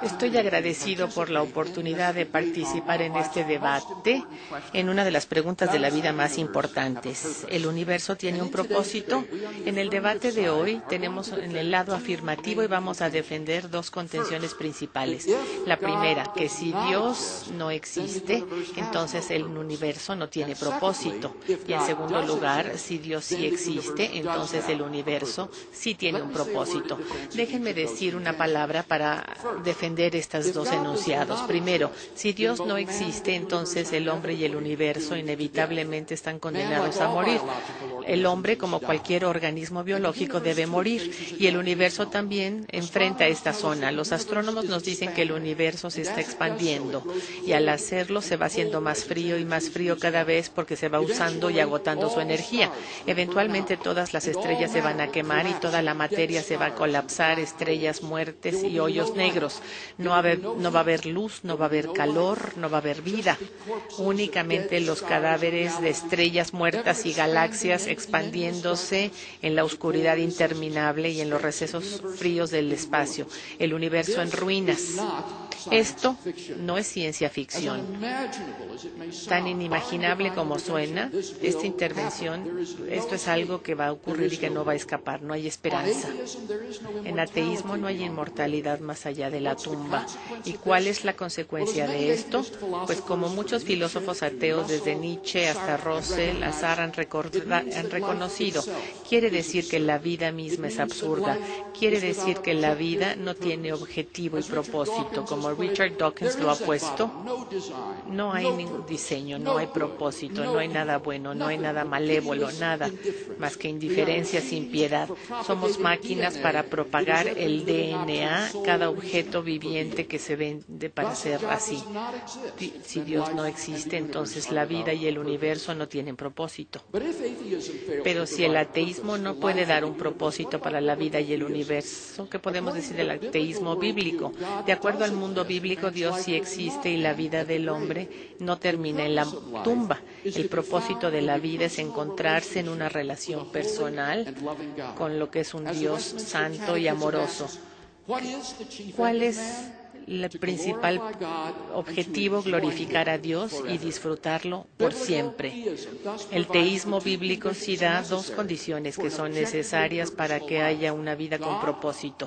Estoy agradecido por la oportunidad de participar en este debate en una de las preguntas de la vida más importantes. ¿El universo tiene un propósito? En el debate de hoy tenemos en el lado afirmativo y vamos a defender dos contenciones principales. La primera, que si Dios no existe, entonces el universo no tiene propósito. Y en segundo lugar, si Dios sí existe, entonces el universo sí tiene un propósito. Déjenme decir una palabra para defender estos dos enunciados. Primero, si Dios no existe, entonces el hombre y el universo inevitablemente están condenados a morir. El hombre, como cualquier organismo biológico, debe morir y el universo también enfrenta esta zona. Los astrónomos nos dicen que el universo se está expandiendo y al hacerlo se va haciendo más frío y más frío cada vez porque se va usando y agotando su energía. Eventualmente todas las estrellas se van a quemar y toda la materia se va a colapsar, estrellas muertes y hoyos negros. No va a haber luz, no va a haber calor, no va a haber vida. Únicamente los cadáveres de estrellas muertas y galaxias expandiéndose en la oscuridad interminable y en los recesos fríos del espacio. El universo en ruinas. Esto no es ciencia ficción. Tan inimaginable como suena, esta intervención, esto es algo que va a ocurrir y que no va a escapar. No hay esperanza. En ateísmo no hay inmortalidad más allá de la tumba. ¿Y cuál es la consecuencia de esto? Pues como muchos filósofos ateos, desde Nietzsche hasta Russell, han reconocido, quiere decir que la vida misma es absurda. Quiere decir que la vida no tiene objetivo y propósito. Como Richard Dawkins lo ha puesto, no hay ningún diseño, no hay propósito, no hay nada bueno, no hay nada malévolo, nada más que indiferencia sin piedad. Somos máquinas para propagar el DNA, cada objeto viviente que se vende para ser así. Si Dios no existe, entonces la vida y el universo no tienen propósito. Pero si el ateísmo no puede dar un propósito para la vida y el universo, ¿qué podemos decir del ateísmo bíblico? De acuerdo al mundo bíblico, Dios sí existe y la vida del hombre no termina en la tumba. El propósito de la vida es encontrarse en una relación personal con lo que es un Dios santo y amoroso. ¿Cuál es el principal objetivo? Glorificar a Dios y disfrutarlo por siempre. El teísmo bíblico sí da dos condiciones que son necesarias para que haya una vida con propósito: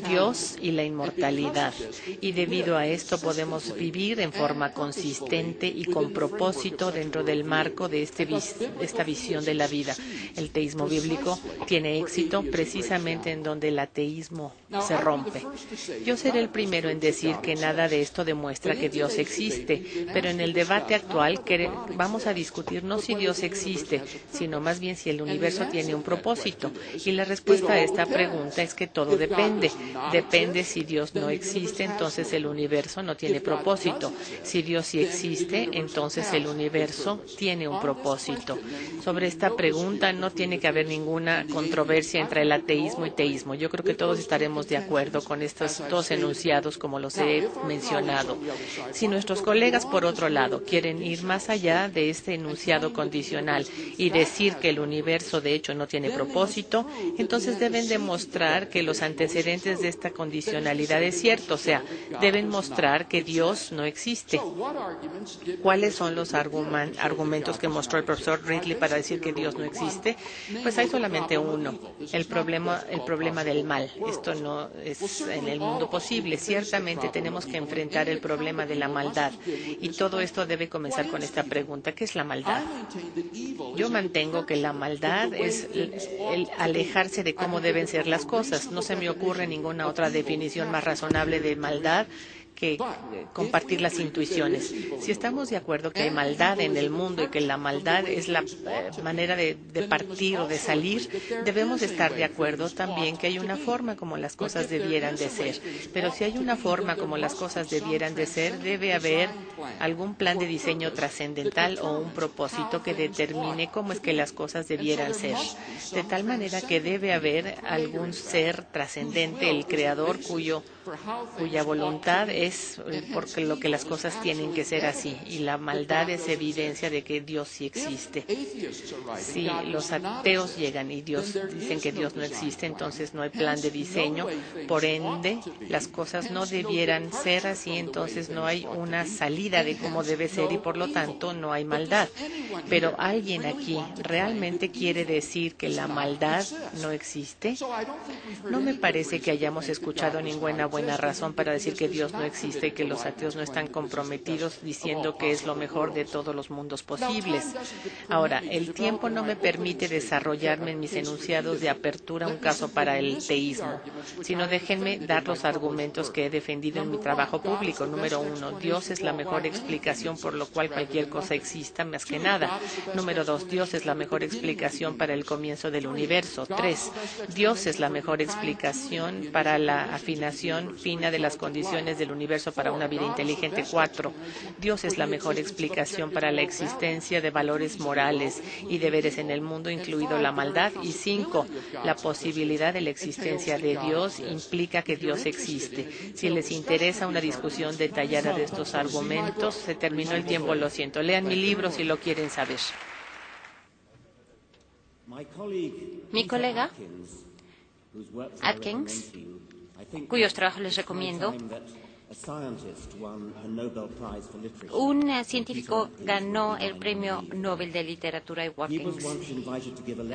Dios y la inmortalidad. Y debido a esto podemos vivir en forma consistente y con propósito dentro del marco de esta visión de la vida. El teísmo bíblico tiene éxito precisamente en donde el ateísmo se rompe. Yo seré el primero en decir que nada de esto demuestra que Dios existe, pero en el debate actual vamos a discutir no si Dios existe, sino más bien si el universo tiene un propósito. Y la respuesta a esta pregunta es que todo depende. Depende si Dios no existe, entonces el universo no tiene propósito. Si Dios sí existe, entonces el universo tiene un propósito. Sobre esta pregunta no tiene que haber ninguna controversia entre el ateísmo y teísmo. Yo creo que todos estaremos de acuerdo con estos dos enunciados como los he mencionado. Si nuestros colegas, por otro lado, quieren ir más allá de este enunciado condicional y decir que el universo de hecho no tiene propósito, entonces deben demostrar que los antecedentes de esta condicionalidad es cierto, o sea, deben mostrar que Dios no existe. ¿Cuáles son los argumentos que mostró el profesor Ridley para decir que Dios no existe? Pues hay solamente uno, el problema del mal. Esto no es en el mundo posible. Ciertamente tenemos que enfrentar el problema de la maldad. Y todo esto debe comenzar con esta pregunta: ¿qué es la maldad? Yo mantengo que la maldad es el alejarse de cómo deben ser las cosas. No se me ocurre ninguna otra definición más razonable de maldad que compartir las intuiciones. Si estamos de acuerdo que hay maldad en el mundo y que la maldad es la manera de partir o de salir, debemos estar de acuerdo también que hay una forma como las cosas debieran de ser. Pero si hay una forma como las cosas debieran de ser, debe haber algún plan de diseño trascendental o un propósito que determine cómo es que las cosas debieran ser. De tal manera que debe haber algún ser trascendente, el creador, cuya voluntad es es porque lo que las cosas tienen que ser así. Y la maldad es evidencia de que Dios sí existe. Si los ateos llegan y dicen que Dios no existe, entonces no hay plan de diseño. Por ende, las cosas no debieran ser así, entonces no hay una salida de cómo debe ser y por lo tanto no hay maldad. Pero alguien aquí realmente quiere decir que la maldad no existe. No me parece que hayamos escuchado ninguna buena razón para decir que Dios no existe y que los ateos no están comprometidos diciendo que es lo mejor de todos los mundos posibles. Ahora, el tiempo no me permite desarrollarme en mis enunciados de apertura un caso para el teísmo, sino déjenme dar los argumentos que he defendido en mi trabajo público. Número 1, Dios es la mejor explicación por lo cual cualquier cosa exista más que nada. Número 2, Dios es la mejor explicación para el comienzo del universo. 3, Dios es la mejor explicación para la afinación fina de las condiciones del universo para una vida inteligente. 4, Dios es la mejor explicación para la existencia de valores morales y deberes en el mundo, incluido la maldad. Y 5, la posibilidad de la existencia de Dios implica que Dios existe. Si les interesa una discusión detallada de estos argumentos, se terminó el tiempo, lo siento. Lean mi libro si lo quieren saber. Mi colega Atkins, cuyos trabajos les recomiendo, un científico ganó el Premio Nobel de Literatura y Watkins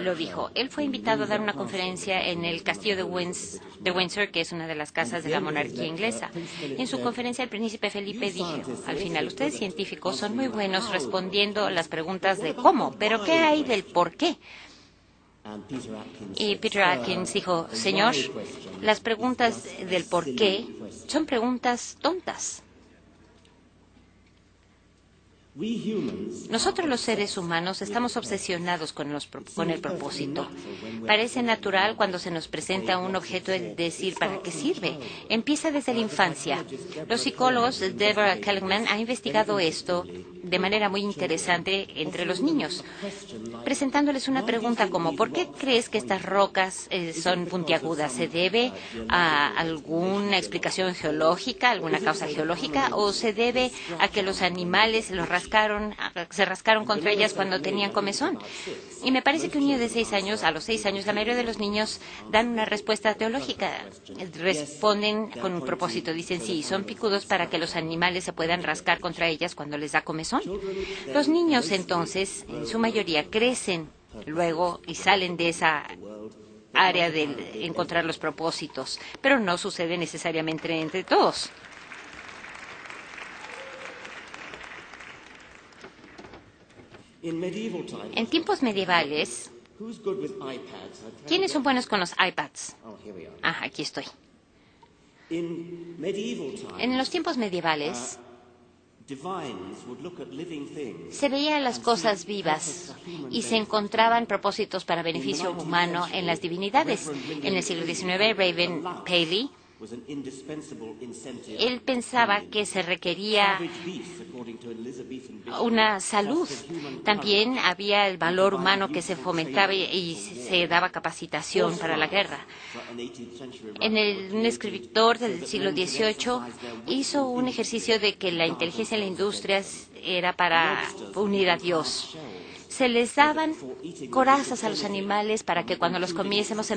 lo dijo. Él fue invitado a dar una conferencia en el castillo de Windsor, que es una de las casas de la monarquía inglesa. En su conferencia, el príncipe Felipe dijo, al final, ustedes científicos son muy buenos respondiendo las preguntas de cómo, pero ¿qué hay del por qué? Y Peter Atkins dijo, señor, las preguntas del por qué son preguntas tontas. Nosotros los seres humanos estamos obsesionados con el propósito. Parece natural cuando se nos presenta un objeto el decir ¿para qué sirve? Empieza desde la infancia. Los psicólogos Deborah Kellerman ha investigado esto de manera muy interesante entre los niños, presentándoles una pregunta como ¿por qué crees que estas rocas son puntiagudas? ¿Se debe a alguna explicación geológica, alguna causa geológica, o se debe a que los animales se rascaron contra ellas cuando tenían comezón? Y me parece que un niño de 6 años, a los 6 años, la mayoría de los niños dan una respuesta teológica. Responden con un propósito. Dicen, sí, son picudos para que los animales se puedan rascar contra ellas cuando les da comezón. Los niños, entonces, en su mayoría, crecen luego y salen de esa área de encontrar los propósitos, pero no sucede necesariamente entre todos. En tiempos medievales, ¿quiénes son buenos con los iPads? Aquí estoy. En los tiempos medievales, se veían las cosas vivas y se encontraban propósitos para beneficio humano en las divinidades. En el siglo XIX, Raven Paley, él pensaba que se requería una salud. También había el valor humano que se fomentaba y se daba capacitación para la guerra. Un escritor del siglo XVIII hizo un ejercicio de que la inteligencia en la industria era para unir a Dios. Se les daban corazas a los animales para que cuando los comiésemos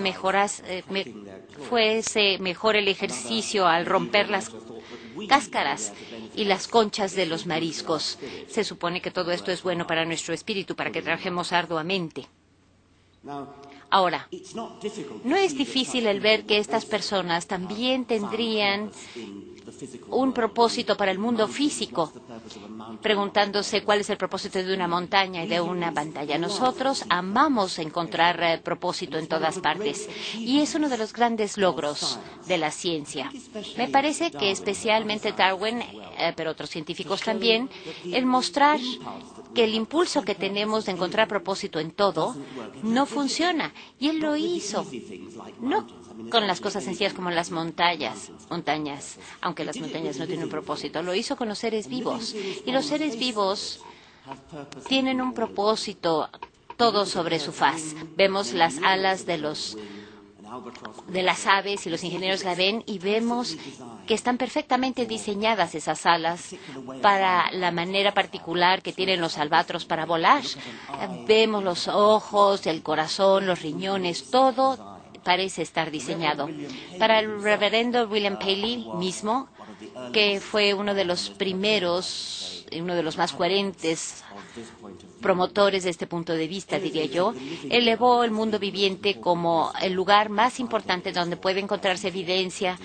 fuese mejor el ejercicio al romper las cáscaras y las conchas de los mariscos. Se supone que todo esto es bueno para nuestro espíritu, para que trabajemos arduamente. Ahora, no es difícil el ver que estas personas también tendrían un propósito para el mundo físico, preguntándose cuál es el propósito de una montaña y de una pantalla. Nosotros amamos encontrar propósito en todas partes y es uno de los grandes logros de la ciencia. Me parece que especialmente Darwin, pero otros científicos también, el mostrar que el impulso que tenemos de encontrar propósito en todo no funciona. Y él lo hizo, no con las cosas sencillas como las montañas, aunque las montañas no tienen un propósito. Lo hizo con los seres vivos. Y los seres vivos tienen un propósito todo sobre su faz. Vemos las alas de los de las aves y los ingenieros la ven y vemos que están perfectamente diseñadas esas alas para la manera particular que tienen los albatros para volar. Vemos los ojos, el corazón, los riñones, todo parece estar diseñado. Para el reverendo William Paley mismo, que fue uno de los primeros, uno de los más coherentes promotores de este punto de vista, diría yo, elevó el mundo viviente como el lugar más importante donde puede encontrarse evidencia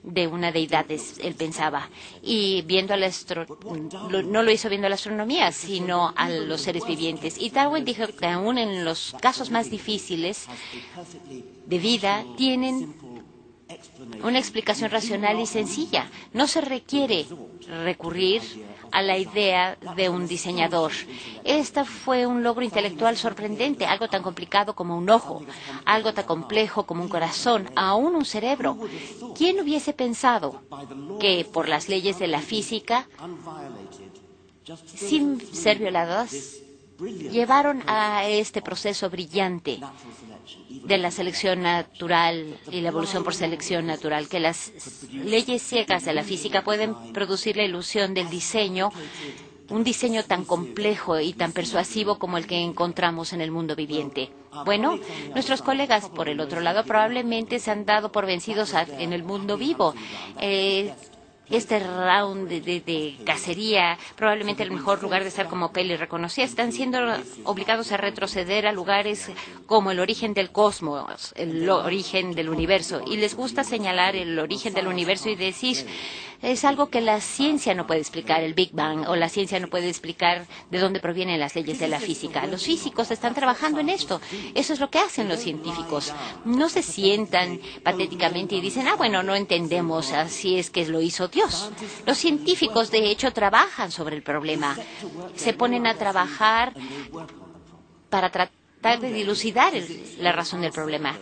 de una deidad, él pensaba. Y viendo no lo hizo viendo a la astronomía, sino a los seres vivientes. Y Darwin dijo que aún en los casos más difíciles de vida tienen una explicación racional y sencilla. No se requiere recurrir a la idea de un diseñador. Esta fue un logro intelectual sorprendente, algo tan complicado como un ojo, algo tan complejo como un corazón, aún un cerebro. ¿Quién hubiese pensado que por las leyes de la física, sin ser violadas, llevaron a este proceso brillante de la selección natural y la evolución por selección natural, que las leyes ciegas de la física pueden producir la ilusión del diseño, un diseño tan complejo y tan persuasivo como el que encontramos en el mundo viviente? Bueno, nuestros colegas, por el otro lado, probablemente se han dado por vencidos en el mundo vivo. Este round de cacería, probablemente el mejor lugar de estar como Paley reconocía, están siendo obligados a retroceder a lugares como el origen del cosmos, el origen del universo. Y les gusta señalar el origen del universo y decir, es algo que la ciencia no puede explicar, el Big Bang, o la ciencia no puede explicar de dónde provienen las leyes de la física. Los físicos están trabajando en esto. Eso es lo que hacen los científicos. No se sientan patéticamente y dicen, bueno, no entendemos, así es que lo hizo Dios. Los científicos, de hecho, trabajan sobre el problema. Se ponen a trabajar para tratar de dilucidar la razón del problema.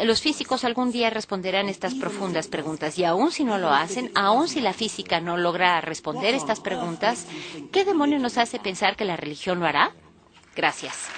Los físicos algún día responderán estas profundas preguntas, y aun si no lo hacen, aun si la física no logra responder estas preguntas, ¿qué demonio nos hace pensar que la religión lo hará? Gracias.